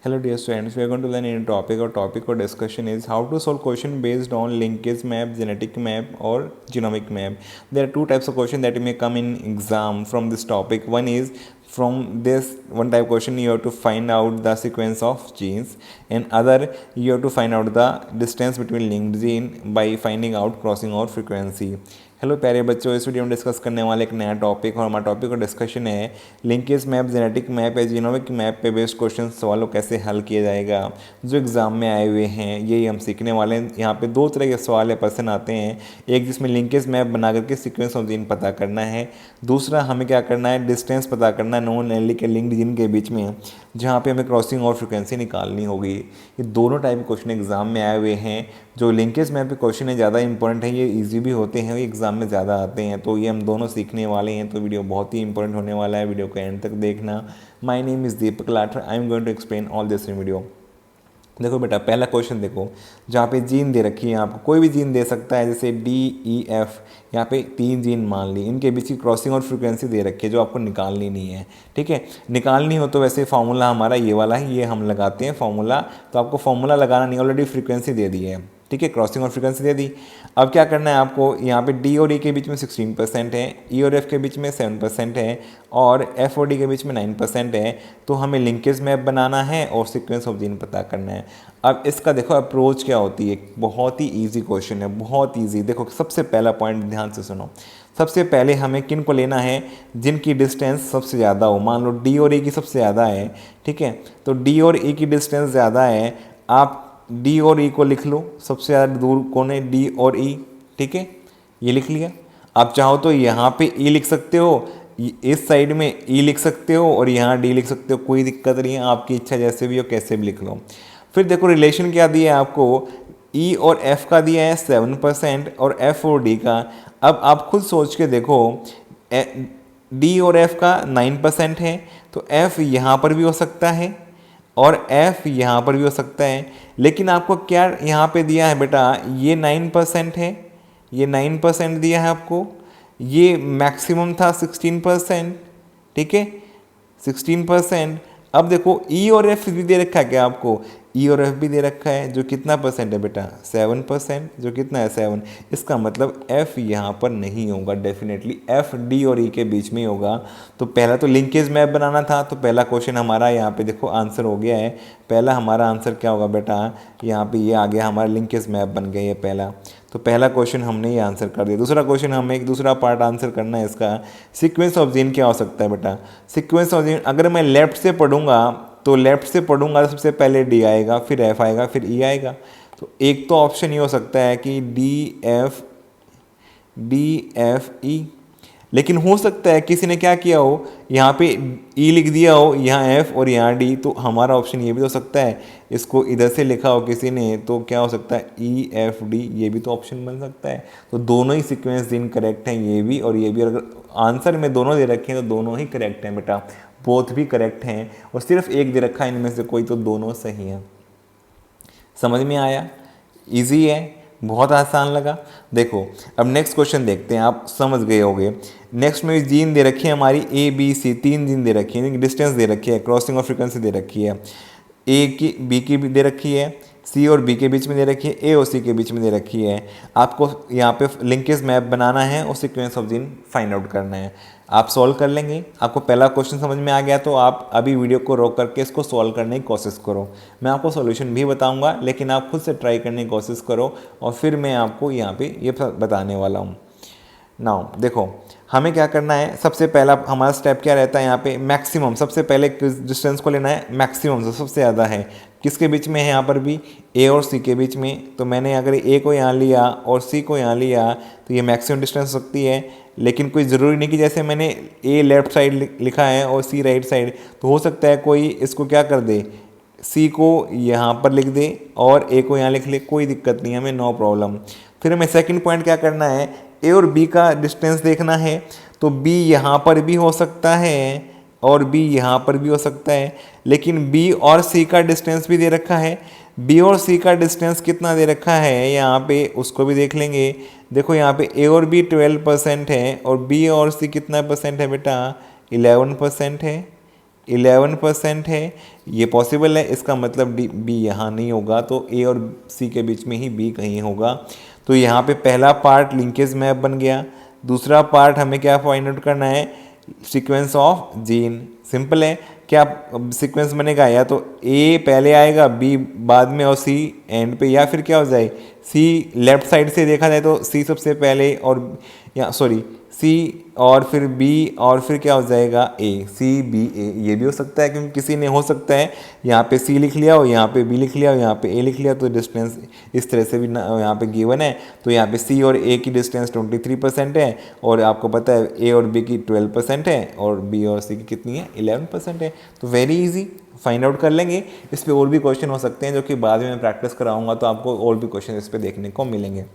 Hello dear students, we are going to learn a new topic. Our topic or discussion is how to solve question based on linkage map, genetic map or genomic map. There are two types of question that may come in exam from this topic. One is from this one type question you have to find out the sequence of genes, and other you have to find out the distance between linked gene by finding out crossing or frequency. Hello प्यारे बच्चों, इस video में discuss करने वाले एक नया topic और हमारा टॉपिक का डिस्कशन है लिंकेज मैप, जेनेटिक मैप या जीनोमिक मैप पे बेस्ड क्वेश्चन सवालों कैसे हल किया जाएगा जो एग्ज़ाम में आए हुए हैं, यही हम सीखने वाले हैं। यहाँ पे दो तरह के सवाल या प्रश्न आते हैं, एक जिसमें लिंकेज मैप बना करके सीक्वेंस ऑफ जीन पता करना है, दूसरा हमें क्या करना है डिस्टेंस पता करना है नॉन एलिक लिंक्ड जीन के बीच में, जहाँ पे हमें क्रॉसिंग और फ्रिक्वेंसी निकालनी होगी। ये दोनों टाइप के क्वेश्चन एग्जाम में आए हुए हैं। जो लिंकेज मैप के क्वेश्चन है ज़्यादा इंपॉर्टेंट है, ये इजी भी होते हैं, ये एग्जाम में ज़्यादा आते हैं, तो ये हम दोनों सीखने वाले हैं। तो वीडियो बहुत ही इंपॉर्टेंट होने वाला है, वीडियो को एंड तक देखना। My name is Deepak Lather, I am going to explain all this in video. देखो बेटा, पहला क्वेश्चन देखो, जहाँ पे जीन दे रखी है, आपको कोई भी जीन दे सकता है, जैसे DEF, यहाँ पे 3 जीन मान ली, इनके बीच की क्रॉसिंग और फ्रीक्वेंसी दे रखी है जो आपको निकालनी नहीं है। ठीक है, निकालनी हो तो वैसे फार्मूला हमारा ये वाला है, ये हम लगाते हैं फार्मूला, तो आपको फार्मूला लगाना नहीं, ऑलरेडी फ्रीक्वेंसी दे दी है। ठीक है, क्रॉसिंग और फ्रीक्वेंसी दे दी। अब क्या करना है आपको, यहाँ पे D और E के बीच में 16% है, E और F के बीच में 7% है, और F और D के बीच में 9% है। तो हमें लिंकेज मैप बनाना है और सीक्वेंस ऑफ जीन पता करना है। अब इसका देखो अप्रोच क्या होती है, बहुत ही ईजी क्वेश्चन है, बहुत ईजी। देखो सबसे पहला पॉइंट ध्यान से सुनो, सबसे पहले हमें किन को लेना है, जिनकी डिस्टेंस सबसे ज़्यादा हो। मान लो D और E की सबसे ज़्यादा है, ठीक है, तो D और E की डिस्टेंस ज़्यादा है, आप D और E को लिख लो, सबसे ज़्यादा दूर कौन है, D और E। ठीक है, ये लिख लिया। आप चाहो तो यहाँ पे E लिख सकते हो, इस साइड में E लिख सकते हो और यहाँ D लिख सकते हो, कोई दिक्कत नहीं है, आपकी इच्छा जैसे भी हो कैसे भी लिख लो। फिर देखो रिलेशन क्या दिया है आपको, E और F का दिया है 7% और F और D का। अब आप खुद सोच के देखो, D और F का 9% है, तो F यहाँ पर भी हो सकता है और F यहाँ पर भी हो सकता है, लेकिन आपको क्या यहाँ पे दिया है बेटा, ये 9% है, ये 9% दिया है आपको, ये मैक्सिमम था 16%। ठीक है, 16%। अब देखो E और F भी दे रखा है क्या आपको, E और F भी दे रखा है, जो कितना परसेंट है बेटा, 7%, जो कितना है 7। इसका मतलब F यहाँ पर नहीं होगा, डेफिनेटली F D और E के बीच में ही होगा। तो पहला तो लिंकेज मैप बनाना था, तो पहला क्वेश्चन हमारा यहाँ पे देखो आंसर हो गया है। पहला हमारा आंसर क्या होगा बेटा, यहाँ पे ये आ गया हमारा लिंकेज मैप बन गया ये पहला, तो पहला क्वेश्चन हमने ये आंसर कर दिया। दूसरा क्वेश्चन हमें एक दूसरा पार्ट आंसर करना है इसका, सीक्वेंस ऑफ जीन क्या हो सकता है बेटा। सीक्वेंस ऑफ जीन अगर मैं लेफ्ट से पढ़ूंगा तो लेफ्ट से पढ़ूंगा सबसे पहले D आएगा, फिर F आएगा, फिर E आएगा। तो एक तो ऑप्शन ये हो सकता है कि D F E, लेकिन हो सकता है किसी ने क्या किया हो, यहाँ पे E लिख दिया हो, यहाँ F और यहाँ D। तो हमारा ऑप्शन ये भी हो सकता है, इसको इधर से लिखा हो किसी ने, तो क्या हो सकता है E F D, ये भी तो ऑप्शन बन सकता है। तो दोनों ही सीक्वेंस जीन करेक्ट हैं, ये भी और ये भी। अगर आंसर में दोनों दे रखे हैं तो दोनों ही करेक्ट हैं बेटा, बोथ भी करेक्ट हैं, और सिर्फ एक दे रखा है इनमें से कोई, तो दोनों सही हैं। समझ में आया, इजी है, बहुत आसान लगा। देखो अब नेक्स्ट क्वेश्चन देखते हैं, आप समझ गए होंगे। नेक्स्ट में जीन दे रखी है हमारी ABC, 3 जीन दे रखी है, डिस्टेंस दे रखी है, क्रॉसिंग और फ्रीक्वेंसी दे रखी है, A की B की भी दे रखी है, C और B के बीच में दे रखी है, A और C के बीच में दे रखी है। आपको यहाँ पे लिंकेज मैप बनाना है और sequence of gene find out करना है। आप सॉल्व कर लेंगे। आपको पहला क्वेश्चन समझ में आ गया तो आप अभी वीडियो को रोक करके इसको सॉल्व करने की कोशिश करो। मैं आपको सॉल्यूशन भी बताऊंगा, लेकिन आप खुद से ट्राई करने की कोशिश करो और फिर मैं आपको यहाँ पे ये बताने वाला हूँ। नाउ देखो हमें क्या करना है, सबसे पहला हमारा स्टेप क्या रहता है, यहाँ पे मैक्सिमम, सबसे पहले किस डिस्टेंस को लेना है, मैक्सिमम जो सबसे ज़्यादा है किसके बीच में है, यहाँ पर भी A और C के बीच में। तो मैंने अगर A को यहाँ लिया और C को यहाँ लिया तो ये मैक्सिमम डिस्टेंस हो सकती है, लेकिन कोई ज़रूरी नहीं कि जैसे मैंने A लेफ्ट साइड लिखा है और C राइट साइड, तो हो सकता है कोई इसको क्या कर दे, C को यहाँ पर लिख दे और A को यहाँ लिख ले, कोई दिक्कत नहीं है, हमें नो प्रॉब्लम। फिर हमें सेकंड पॉइंट क्या करना है, A और B का डिस्टेंस देखना है। तो B यहाँ पर भी हो सकता है और B यहाँ पर भी हो सकता है, लेकिन B और C का डिस्टेंस भी दे रखा है। B और C का डिस्टेंस कितना दे रखा है यहाँ पे, उसको भी देख लेंगे। देखो यहाँ पे A और B 12% है और B और C कितना परसेंट है बेटा, 11% है। 11% है, ये पॉसिबल है। इसका मतलब बी यहाँ नहीं होगा, तो ए और सी के बीच में ही बी कहीं होगा। तो यहाँ पे पहला पार्ट लिंकेज मैप बन गया। दूसरा पार्ट हमें क्या फाइंड आउट करना है, सीक्वेंस ऑफ जीन। सिंपल है, क्या सीक्वेंस बनेगा, या तो ए पहले आएगा, बी बाद में, और सी एंड पे, या फिर क्या हो जाए, सी लेफ्ट साइड से देखा जाए तो सी सबसे पहले और या सॉरी सी और फिर बी और फिर क्या हो जाएगा ए, सी बी ए, ये भी हो सकता है क्योंकि किसी ने हो सकता है यहाँ पे सी लिख लिया हो, यहाँ पे बी लिख लिया हो, यहाँ पे ए लिख लिया, तो डिस्टेंस इस तरह से भी यहाँ पे गिवन है। तो यहाँ पे सी और ए की डिस्टेंस 23% है, और आपको पता है ए और बी की 12% है, और बी और सी की कितनी है, 11% है। तो वेरी इजी फाइंड आउट कर लेंगे। इस पर और भी क्वेश्चन हो सकते हैं जो कि बाद में मैं प्रैक्टिस कराऊंगा, तो आपको और भी क्वेश्चन इस पर देखने को मिलेंगे।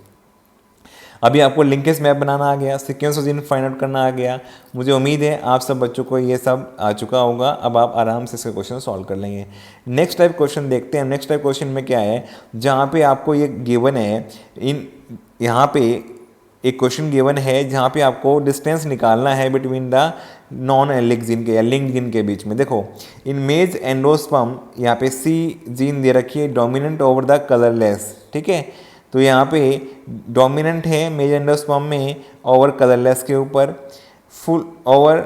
अभी आपको लिंकेज मैप बनाना आ गया, sequence of gene find out करना आ गया। मुझे उम्मीद है आप सब बच्चों को ये सब आ चुका होगा। अब आप आराम से इसके क्वेश्चन सॉल्व कर लेंगे। नेक्स्ट टाइप क्वेश्चन देखते हैं। नेक्स्ट टाइप क्वेश्चन में क्या है, जहाँ पे आपको ये गिवन है, यहाँ पे एक क्वेश्चन गिवन है जहाँ पे आपको डिस्टेंस निकालना है between the non allelic gene के या लिंक जीन के बीच में। देखो इन मेज एंडोस्पर्म यहाँ पे सी जीन दे रखी है, डोमिनेंट ओवर द कलरलेस, ठीक है। तो यहाँ पे डोमिनेंट है मेज एंडोस्पर्म में ओवर कलरलेस के ऊपर, full over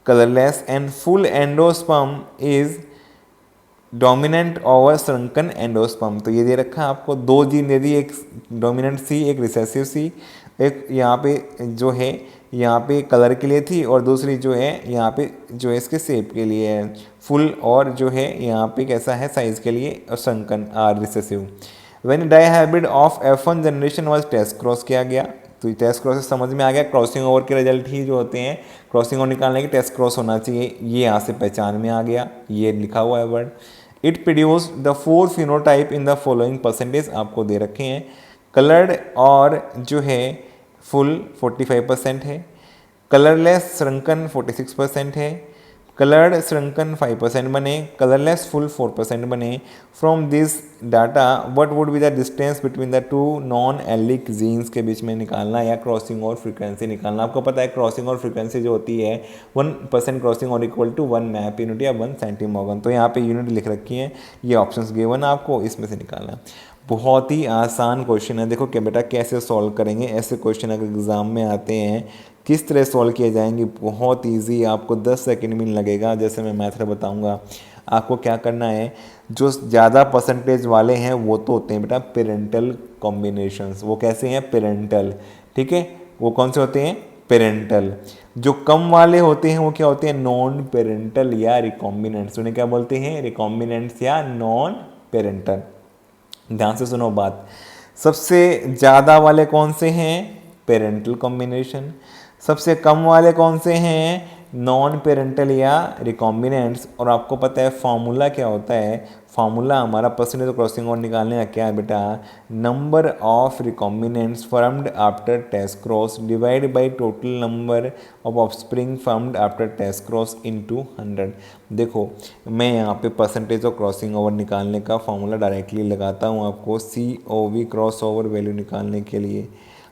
colourless, and full endosperm is dominant over shrunken endosperm. तो ये दे रखा है आपको, दो जीन दे दी, एक डोमिनेंट सी, एक रिसेसिव सी, एक यहाँ पे जो है यहाँ पे कलर के लिए थी, और दूसरी जो है यहाँ पे जो है इसके शेप के लिए है, फुल, और जो है यहाँ पे कैसा है साइज के लिए, और shrunken recessive. When dihybrid of F1 generation was test cross किया गया, तो टेस्ट क्रॉस से समझ में आ गया, क्रॉसिंग ओवर के रिजल्ट ही जो होते हैं क्रॉसिंग ओवर निकालने के टेस्ट क्रॉस होना चाहिए, ये यहाँ से पहचान में आ गया, ये लिखा हुआ है word. It produce the 4 phenotype in the following percentage, आपको दे रखे हैं। कलर्ड और जो है फुल 45% है, कलरलेस श्रंकन 46% है, कलर्ड श्रंकन 5% बने, कलरलेस फुल 4% बने। From this data what would be the distance between the two non allelic genes के बीच में निकालना, या क्रॉसिंग और फ्रीक्वेंसी निकालना। आपको पता है क्रॉसिंग और फ्रीक्वेंसी जो होती है 1% क्रॉसिंग और इक्वल टू 1 मैप यूनिट या 1 सेंटीमॉर्गन। तो यहाँ पे यूनिट लिख रखी है, ये ऑप्शंस गिवन है आपको, इसमें से निकालना। बहुत ही आसान क्वेश्चन है। देखो क्या बेटा कैसे सॉल्व करेंगे ऐसे क्वेश्चन अगर एग्ज़ाम में आते हैं, किस तरह सॉल्व किए जाएंगे, बहुत इजी, आपको 10 सेकंड में लगेगा। जैसे मैं मैथड बताऊंगा, आपको क्या करना है, जो ज़्यादा परसेंटेज वाले हैं वो तो होते हैं बेटा पेरेंटल कॉम्बिनेशंस। वो कैसे हैं, पेरेंटल, ठीक है, वो कौन से होते हैं, पेरेंटल। जो कम वाले होते हैं वो क्या होते हैं, नॉन पेरेंटल या रिकॉम्बिनेंट्स। उन्हें क्या बोलते हैं, रिकॉम्बिनेंट्स या नॉन पेरेंटल। ध्यान से सुनो बात, सबसे ज़्यादा वाले कौन से हैं, पेरेंटल कॉम्बिनेशन। सबसे कम वाले कौन से हैं, नॉन पेरेंटल या रिकॉम्बिनेंट्स। और आपको पता है फॉर्मूला क्या होता है, फार्मूला हमारा परसेंटेज क्रॉसिंग ओवर निकालने का क्या है बेटा, number of recombinants formed after test cross divide by total number of offspring formed after test cross into 100। देखो मैं यहाँ पे परसेंटेज ऑफ क्रॉसिंग ओवर निकालने का फार्मूला डायरेक्टली लगाता हूँ आपको COV क्रॉस ओवर वैल्यू निकालने के लिए।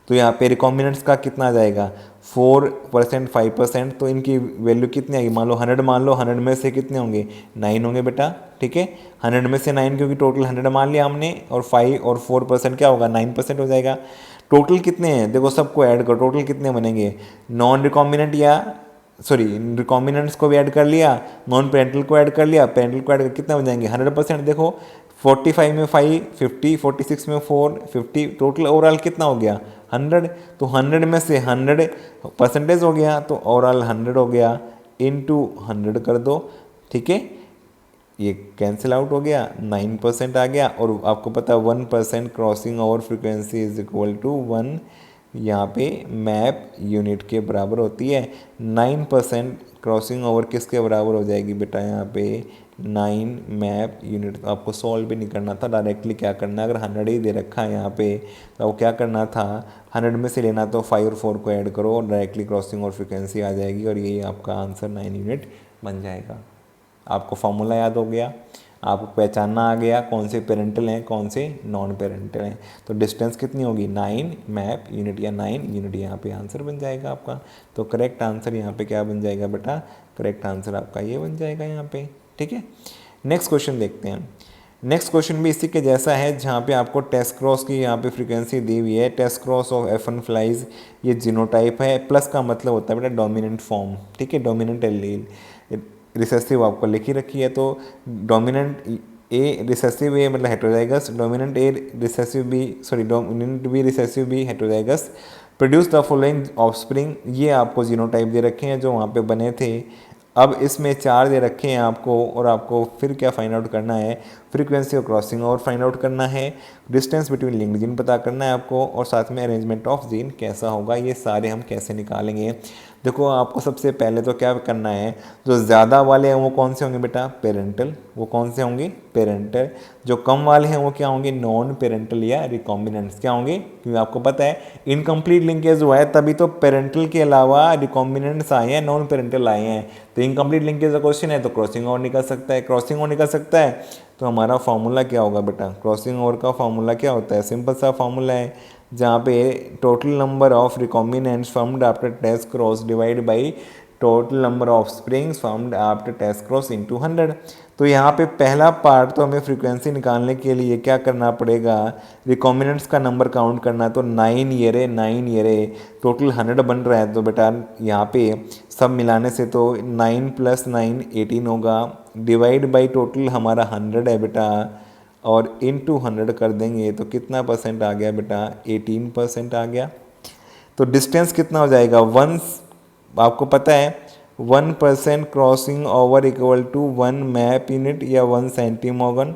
तो यहाँ पे रिकॉम्बिनेंट्स का कितना आ जाएगा, 4%, 5%, तो इनकी वैल्यू कितनी आएगी, मान लो 100, मान लो 100 में से कितने होंगे, 9 होंगे बेटा, ठीक है। 100 में से 9 क्योंकि टोटल 100 मान लिया हमने, और 5 और 4% क्या होगा, 9% हो जाएगा। टोटल कितने हैं, देखो सबको ऐड करो, टोटल कितने बनेंगे, नॉन रिकॉम्बिनेंट या सॉरी रिकॉम्बिनेंट्स को भी ऐड कर लिया, नॉन पेरेंटल को ऐड कर लिया, पेरेंटल को ऐड कर कितना हो जाएंगे 100%। देखो 45 में 5 50, 46 में 4 50, टोटल ओवरऑल कितना हो गया 100। तो 100 में से 100% हो गया, तो ओवरऑल 100 हो गया, इनटू 100 कर दो, ठीक है, ये कैंसिल आउट हो गया, 9% आ गया। और आपको पता है 1% crossing over frequency is equal to 1 यहाँ पे मैप यूनिट के बराबर होती है। 9% क्रॉसिंग ओवर किसके बराबर हो जाएगी बेटा, यहाँ पे 9 मैप यूनिट। आपको सॉल्व भी नहीं करना था, डायरेक्टली क्या करना है, अगर 100 ही दे रखा है यहाँ पे तो वो क्या करना था, 100 में से लेना, तो 5 और 4 को ऐड करो और डायरेक्टली क्रॉसिंग ओवर फ्रीक्वेंसी आ जाएगी, और यही आपका आंसर 9 यूनिट बन जाएगा। आपको फॉर्मूला याद हो गया। आपको पहचानना आ गया कौन से पेरेंटल हैं कौन से नॉन पेरेंटल हैं। तो डिस्टेंस कितनी होगी 9 मैप यूनिट या 9 यूनिट यहाँ पे आंसर बन जाएगा आपका। तो करेक्ट आंसर यहाँ पे क्या बन जाएगा बेटा, करेक्ट आंसर आपका ये बन जाएगा यहाँ पे। ठीक है, नेक्स्ट क्वेश्चन देखते हैं। नेक्स्ट क्वेश्चन भी इसी के जैसा है, जहाँ पे आपको टेस्ट क्रॉस की यहाँ पे फ्रीक्वेंसी दी हुई है। Test cross of F1 flies, ये जीनोटाइप है, प्लस का मतलब होता है बेटा डोमिनेंट फॉर्म। ठीक है, डोमिनेंट एलील, रिसेसिव आपको लिखी रखी है। तो डोमिनेंट ए रिसेसिव ए मतलब heterozygous, dominant A recessive B, sorry dominant B recessive B heterozygous, produce the following offspring. ये आपको जीनोटाइप दे रखे हैं जो वहाँ पे बने थे। अब इसमें 4 दे रखे हैं आपको, और आपको फिर क्या फाइंड आउट करना है, फ्रीक्वेंसी ऑफ क्रॉसिंग और फाइंड आउट करना है, डिस्टेंस बिटवीन लिंक्ड जीन पता करना है आपको, और साथ में अरेंजमेंट ऑफ जीन कैसा होगा, ये सारे हम कैसे निकालेंगे। देखो आपको सबसे पहले तो क्या करना है, जो ज़्यादा वाले हैं वो कौन से होंगे बेटा, पेरेंटल, वो कौन से होंगे, पेरेंटल। जो कम वाले हैं वो क्या होंगे, नॉन पेरेंटल या रिकॉम्बिनेंट्स क्या होंगे, क्योंकि आपको पता है इनकम्प्लीट लिंकेज हुआ है तभी तो पेरेंटल के अलावा रिकॉम्बिनेंट्स आए हैं, नॉन पेरेंटल आए हैं। तो इनकम्प्लीट लिंकेज का क्वेश्चन है तो क्रॉसिंग ओवर निकल सकता है, क्रॉसिंग ओवर निकल सकता है। तो हमारा फॉर्मूला क्या होगा बेटा, क्रॉसिंग ओवर का फॉर्मूला क्या होता है, सिंपल सा फॉर्मूला है, जहाँ पे total number of recombinants formed after test cross divide by total number of springs formed after test cross into 100। तो यहाँ पे पहला पार्ट तो हमें फ्रीक्वेंसी निकालने के लिए क्या करना पड़ेगा, रिकॉम्बिनेंट्स का नंबर काउंट करना। तो 9 ये रे, 9 ये रे, टोटल 100 बन रहा है। तो बेटा यहाँ पे सब मिलाने से तो 9 + 9 18 होगा, डिवाइड बाई टोटल हमारा 100 है बेटा, और इनटू 100 कर देंगे तो कितना परसेंट आ गया बेटा, 18% आ गया। तो डिस्टेंस कितना हो जाएगा, 1, आपको पता है 1% crossing over equal to 1 map unit या 1 सेंटीमोगन,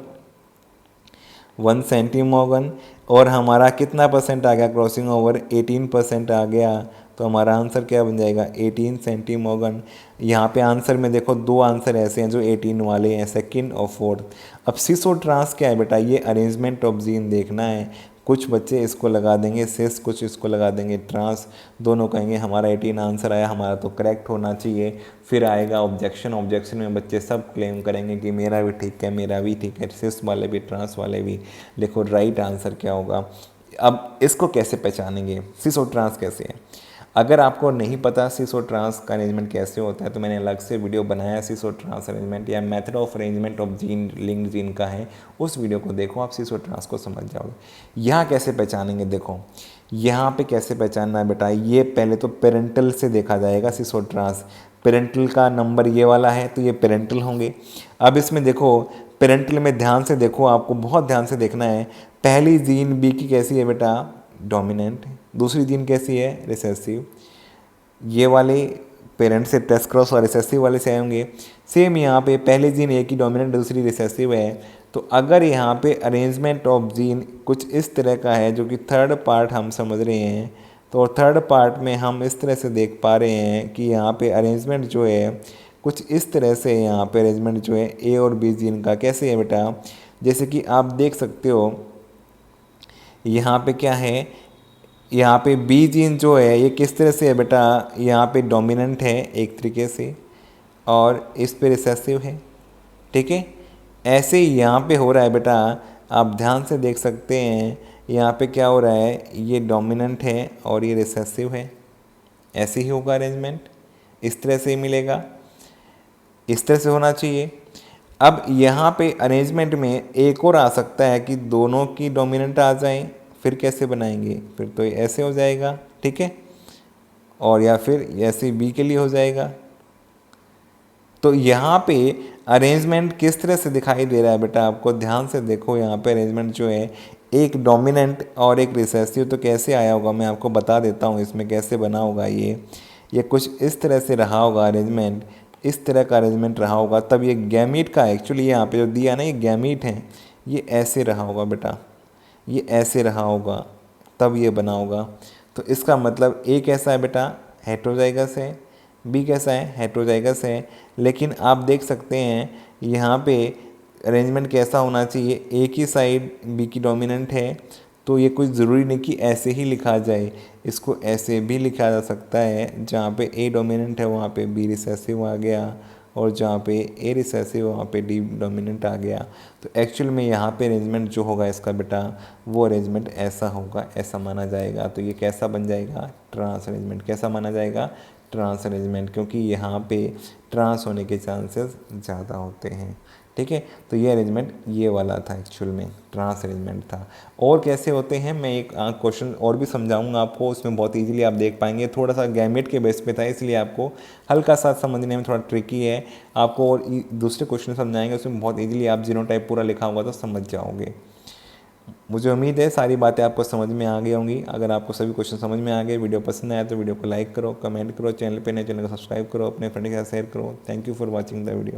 1 सेंटीमोगन, और हमारा कितना परसेंट आ गया क्रॉसिंग ओवर, 18% आ गया। तो हमारा आंसर क्या बन जाएगा, 18 सेंटीमोगन। यहाँ पे आंसर में देखो 2 आंसर ऐसे हैं जो 18 वाले हैं, सेकंड और फोर्थ। अब सिस और ट्रांस क्या है बेटा, ये अरेंजमेंट ऑफ जीन देखना है। कुछ बच्चे इसको लगा देंगे सिस, कुछ इसको लगा देंगे ट्रांस, दोनों कहेंगे हमारा 18 आंसर आया, हमारा तो करेक्ट होना चाहिए। फिर आएगा ऑब्जेक्शन, ऑब्जेक्शन में बच्चे सब क्लेम करेंगे कि मेरा भी ठीक है, मेरा भी ठीक है, सिस वाले भी ट्रांस वाले भी। देखो राइट आंसर क्या होगा। अब इसको कैसे पहचानेंगे, सिस और ट्रांस कैसे है। अगर आपको नहीं पता सिस और ट्रांस का अरेंजमेंट कैसे होता है तो मैंने अलग से वीडियो बनाया है, सिस और ट्रांस अरेंजमेंट या method of arrangement of gene linked gene का है, उस वीडियो को देखो, आप सिस और ट्रांस को समझ जाओगे। यहाँ कैसे पहचानेंगे, देखो यहाँ पे कैसे पहचानना है बेटा, ये पहले तो पेरेंटल से देखा जाएगा सिस और ट्रांस। पेरेंटल का नंबर ये वाला है तो ये पेरेंटल होंगे। अब इसमें देखो पेरेंटल में ध्यान से देखो, आपको बहुत ध्यान से देखना है। पहली जीन बी की कैसी है बेटा, डोमिनेंट, दूसरी जीन कैसी है, रिसेसिव। ये वाले पेरेंट से टेस्ट क्रॉस और रिसेसिव वाले से आएंगे। सेम यहाँ पे पहली जीन ए की डोमिनेंट दूसरी रिसेसिव है। तो अगर यहाँ पे अरेंजमेंट ऑफ जीन कुछ इस तरह का है जो कि थर्ड पार्ट हम समझ रहे हैं, तो थर्ड पार्ट में हम इस तरह से देख पा रहे हैं कि यहाँ पे अरेंजमेंट जो है कुछ इस तरह से, यहाँ पे अरेंजमेंट जो है ए और बी जीन का कैसे है बेटा, जैसे कि आप देख सकते हो यहाँ पे क्या है, यहाँ पे बी जीन जो है ये किस तरह से है बेटा, यहाँ पे डोमिनेंट है एक तरीके से और इस पे रिसेसिव है। ठीक है, ऐसे ही यहाँ पे हो रहा है बेटा, आप ध्यान से देख सकते हैं यहाँ पे क्या हो रहा है, ये डोमिनेंट है और ये रिसेसिव है। ऐसे ही होगा अरेंजमेंट, इस तरह से ही मिलेगा, इस तरह से होना चाहिए। अब यहाँ पे अरेंजमेंट में एक और आ सकता है कि दोनों की डोमिनेंट आ जाएं, फिर कैसे बनाएंगे, फिर तो ऐसे हो जाएगा। ठीक है, और या फिर ऐसे बी के लिए हो जाएगा। तो यहाँ पे अरेंजमेंट किस तरह से दिखाई दे रहा है बेटा, आपको ध्यान से देखो। यहाँ पे अरेंजमेंट जो है एक डोमिनेंट और एक रिसेसिव, तो कैसे आया होगा मैं आपको बता देता हूँ इसमें कैसे बना होगा। ये कुछ इस तरह से रहा होगा अरेंजमेंट, इस तरह का अरेंजमेंट रहा होगा। तब ये गैमीट का एक्चुअली यहाँ पे जो दिया ना ये गैमीट है, ये ऐसे रहा होगा बेटा, ये ऐसे रहा होगा, तब ये बना होगा। तो इसका मतलब ए कैसा है बेटा, हेटेरोजाइगस है, बी कैसा है, हेटेरोजाइगस है। लेकिन आप देख सकते हैं यहाँ पे अरेंजमेंट कैसा होना चाहिए, ए की साइड बी की डोमिनेंट है, तो ये कुछ ज़रूरी नहीं कि ऐसे ही लिखा जाए, इसको ऐसे भी लिखा जा सकता है। जहाँ पे ए डोमिनेंट है वहाँ पे बी रिसेसिव आ गया, और जहाँ पे ए रिसेसिव वहाँ पे डी डोमिनेंट आ गया। तो एक्चुअल में यहाँ पे अरेंजमेंट जो होगा इसका बेटा वो अरेंजमेंट ऐसा होगा, ऐसा माना जाएगा। तो ये कैसा बन जाएगा, ट्रांस अरेंजमेंट। कैसा माना जाएगा, ट्रांस अरेंजमेंट, क्योंकि यहाँ पे ट्रांस होने के चांसेस ज़्यादा होते हैं। ठीक है, तो ये अरेंजमेंट ये वाला था, एक्चुअल में ट्रांस अरेंजमेंट था। और कैसे होते हैं मैं एक क्वेश्चन और भी समझाऊंगा आपको, उसमें बहुत इजीली आप देख पाएंगे। थोड़ा सा गैमेट के बेस पे था इसलिए आपको हल्का सा समझने में थोड़ा ट्रिकी है। आपको और दूसरे क्वेश्चन समझाएंगे उसमें बहुत इजीली आप जीनोटाइप पूरा लिखा होगा तो समझ जाओगे। मुझे उम्मीद है सारी बातें आपको समझ में आ गई होंगी। अगर आपको सभी क्वेश्चन समझ में आ गए, वीडियो पसंद आया तो वीडियो को लाइक करो, कमेंट करो, चैनल पे नए चैनल को सब्सक्राइब करो, अपने फ्रेंड के साथ शेयर करो। Thank you for watching the video.